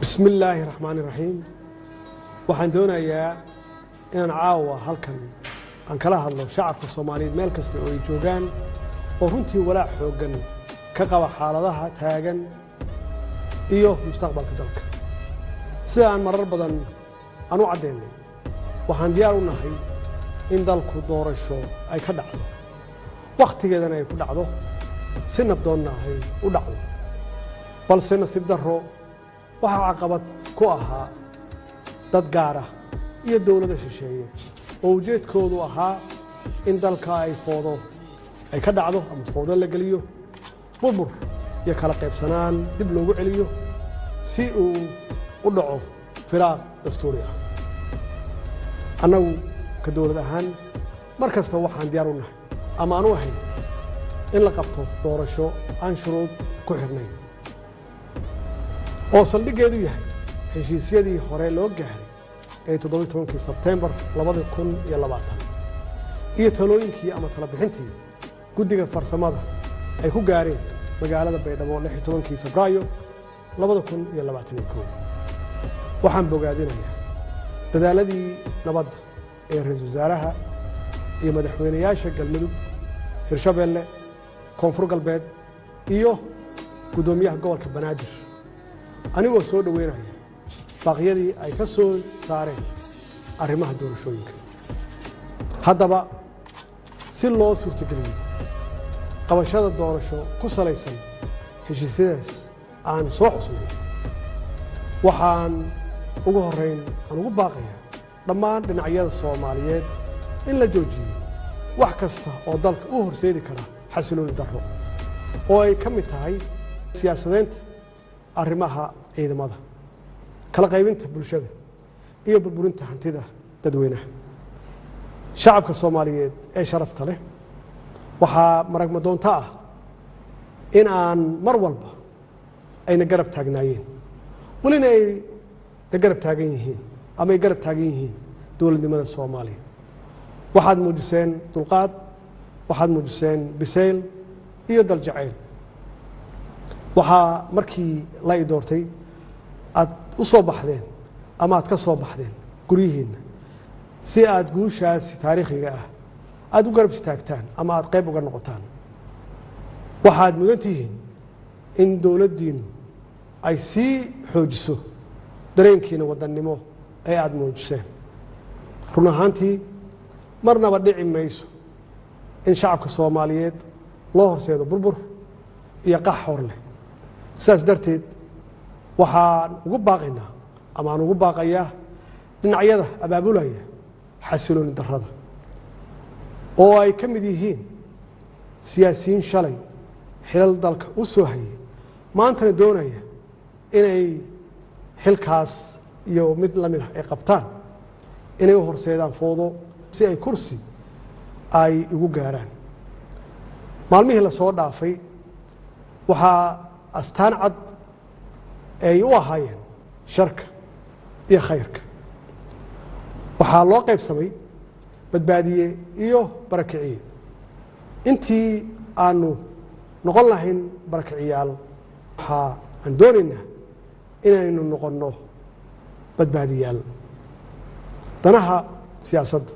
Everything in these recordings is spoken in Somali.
بسم الله الرحمن الرحيم waxaan doonayaa inaan caawa halkan aan kala hadlo shacabka Soomaaliyeed meel kasta oo ay joogaan oo runtii walaac xoogan ka qaba xaaladaha taagan iyo mustaqbalka dalka sida aan marar badan aan u cadeynay waxaan diyaar u nahay in dalku doorasho ay ka dhacdo waqtigeedana ay ku dhacdo si nabdoonna ay u dhacdo balse nasiib darro waxa caqabad ku ahaa dad gaar ah iyo dawladda shisheeye oo ujeedkoodu ahaa in dalka ay foodo ay ka dhacdo ama foodo la geliyo burbur iyo kala qaybsanaan dib loogu celiyo si uu u dhaco firaaq dastuuri ah annagu ka dawlad ahaan mar kasta waxaan diyaar u nahay ama aan u ahayn in la qabto doorasho aan shuruud ku xirnayn oo saldhigeedu yahay heshiisyadii hore loo gaaray ee 17 Sebtembar 2020 iyo talooyinkii ama tala bixintii guddiga farsamada ay ku gaareen magaalada Baydhabo 16 Febraayo 2021 waxaan bogaadinayaa dadaaladii nabadda ee ra'iisul wasaaraha iyo madaxweynayaasha Galmudug Hirshabeelle Koonfur Galbeed iyo gudoomiyaha gobolka Banaadir anigoo soo dhaweynaya baaqyadii ay ka soo saareen arrimaha doorashooyinka haddaba si loo suurtageliyo qabashada doorasho ku salaysan heshiisyadaas aan soo xusnay waxaan ugu horeyn aan ugu baaqayaa dhammaan dhinacyada Soomaaliyeed in la joojiyo wax kasta oo dalka u horseedi kara xasilooni darro oo ay ka mid tahay siyaasadeynta arrimaha ciidamada kala qaybinta bulshada iyo burburinta hantida dadweynaha shacabka Soomaaliyeed ee sharafta leh waxa maragma doonta ah in aan mar walba ayna garab taagnaayeen walina ay garab taagan yihiin ama ay garab taagan yihiin dawladnimada Soomaaliya waxaad muujiseen dulqaad waxaad muujiseen bisayl iyo dal jacayl waxa markii la doortay aad u soo baxdeen ama aad ka soo baxdeen gurihiina si aad guushaas taariikhiga ah aad u garab istaagtaan ama aad qayb uga noqotaan waxaad mudan tihiin in dawladdiinu ay sii xoojiso dareenkiina wadannimo ee aad muujiseen run ahaantii marnaba dhici mayso in shacabka Soomaaliyeed loo horseedo burbur iyo qax hor leh sidaas darteed waxaan ugu baaqaynaa ama aan ugu baaqayaa dhinacyada abaabulaya xasilooni darrada oo ay ka mid yihiin siyaasiyiin shalay xilal dalka u soo hayay maantana doonaya inay xilkaas iyo mid la mid ah ay qabtaan inay u horseedaan foodo si ay kursi ay ugu gaaraan maalmihii la soo dhaafay waxaa astaan cad ay u ahaayeen sharka iyo khayrka waxaa loo qaybsamay badbaadiye iyo barakiciye intii aanu noqon lahayn barakiciyaal waxaa aan doonaynaa inaynu noqonno badbaadiyaal danaha siyaasadda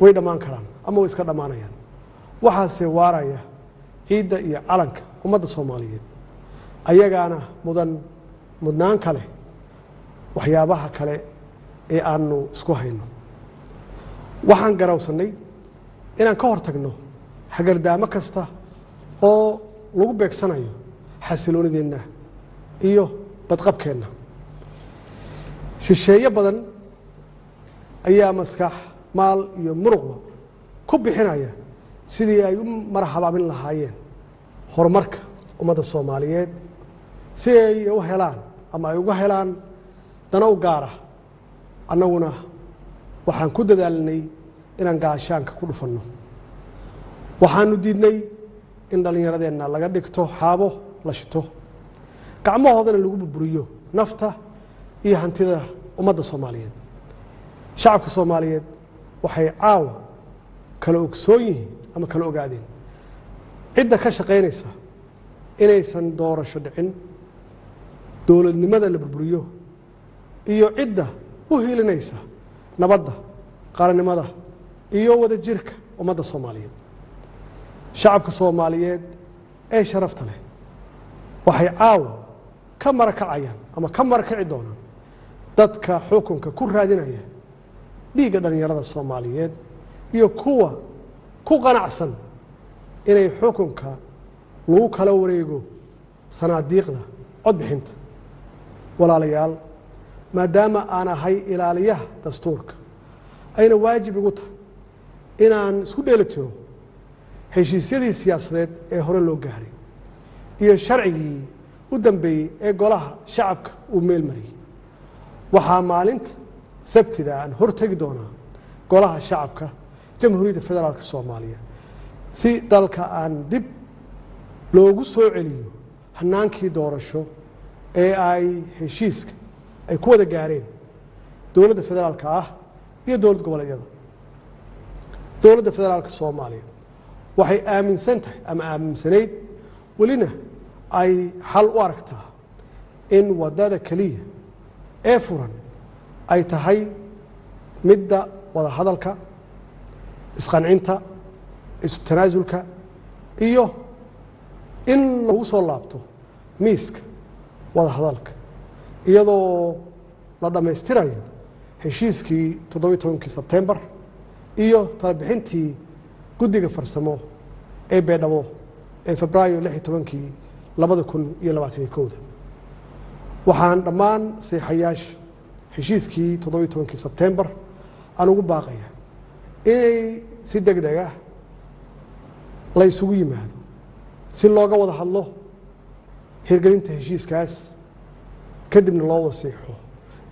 way dhammaan karaan ama way iska dhammaanayaan waxaase waaraya ciidda iyo calanka ummadda Soomaaliyeed ayagaana mudnaan kale waxyaabaha kale ee aanu isku hayno waxaan garawsanay inaan ka hortagno hagardaamo kasta oo lagu beegsanayo xasiloonideenna iyo badqabkeenna shisheeye badan ayaa maskax maal iyo muruqba ku bixinaya sidii ay u marxabaabin lahaayeen horumarka ummadda Soomaaliyeed si ay u helaan ama ay uga helaan dana u gaar ah annaguna waxaan ku dadaalnay inaan gaashaanka ku dhufanno waxaanu diidnay in dhalinyaradeenna laga dhigto xaabo la shito gacmahoodana lagu burburiyo nafta iyo hantida ummadda Soomaaliyeed shacabka Soomaaliyeed waxay caawa kala ogsoon yihiin ama kala ogaadeen cidda ka shaqeynaysa inaysan doorasho dhicin dowladnimada la burburiyo iyo cidda u hiilinaysa nabadda qaranimada iyo wada jirka ummadda Soomaaliyeed shacabka Soomaaliyeed ee sharafta leh waxay caawa ka marakacayaan ama ka marakaci doonaan dadka xukunka ku raadinaya dhiigga dhalinyarada Soomaaliyeed iyo kuwa ku qanacsan inay xukunka lagu kala wareego sanaadiiqda cod bixinta walaalayaal maadaama aan ahay ilaaliyaha dastuurka ayna waajib igu tahay inaan isku dheelitiro heshiisyadii siyaasadeed ee hore loo gaaray iyo sharcigii u dambeeyey ee golaha shacabka uu meel mariyay waxaa maalinta sabtida aan hortagi doonaa golaha shacabka jamhuuriyadda federaalka Soomaaliya si dalka aan dib loogu soo celiyo hanaankii doorasho ee ay heshiiska ay ku wada gaareen dowladda federaalka ah iyo dowlad goboleedyada dowladda federaalka Soomaaliya waxay aaminsan tahay ama aaminsanayd walina ay xal u aragtaa in wadada kaliya ee furan ay tahay midda wada hadalka isqancinta isu tanaasulka iyo in lagu soo laabto miiska wada hadalka iyadoo la dhameystirayo heshiiskii 17 Sebtembar iyo talabixintii guddiga farsamo ee Beedhabo ee Febraayo 16 2021 waxaan dhammaan saxiixayaasha heshiiskii 17 Sebtembar aan ugu baaqaya inay si degdeg ah la isugu yimaado si looga wada hadlo hirgelinta heshiiskaas kadibna loo wasiixo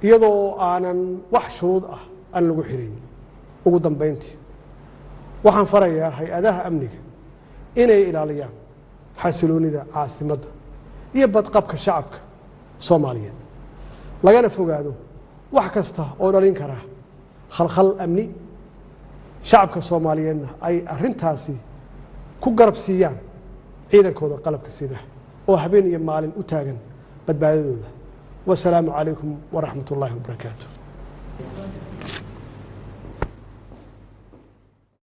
iyadoo aanan wax shuruud ah aan lagu xirin ugu dambeyntii waxaan farayaa hay'adaha amniga inay ilaaliyaan xasiloonida caasimadda iyo badqabka shacabka Soomaaliyeed lagana fogaado wax kasta oo dhalin kara khalkhal amni shacabka Soomaaliyeedna ay arintaasi ku garab siiyaan ciidankooda qalabka sida oo habeen iyo maalin u taagan badbaadadooda والسلام عليكم ورحمة الله وبركاته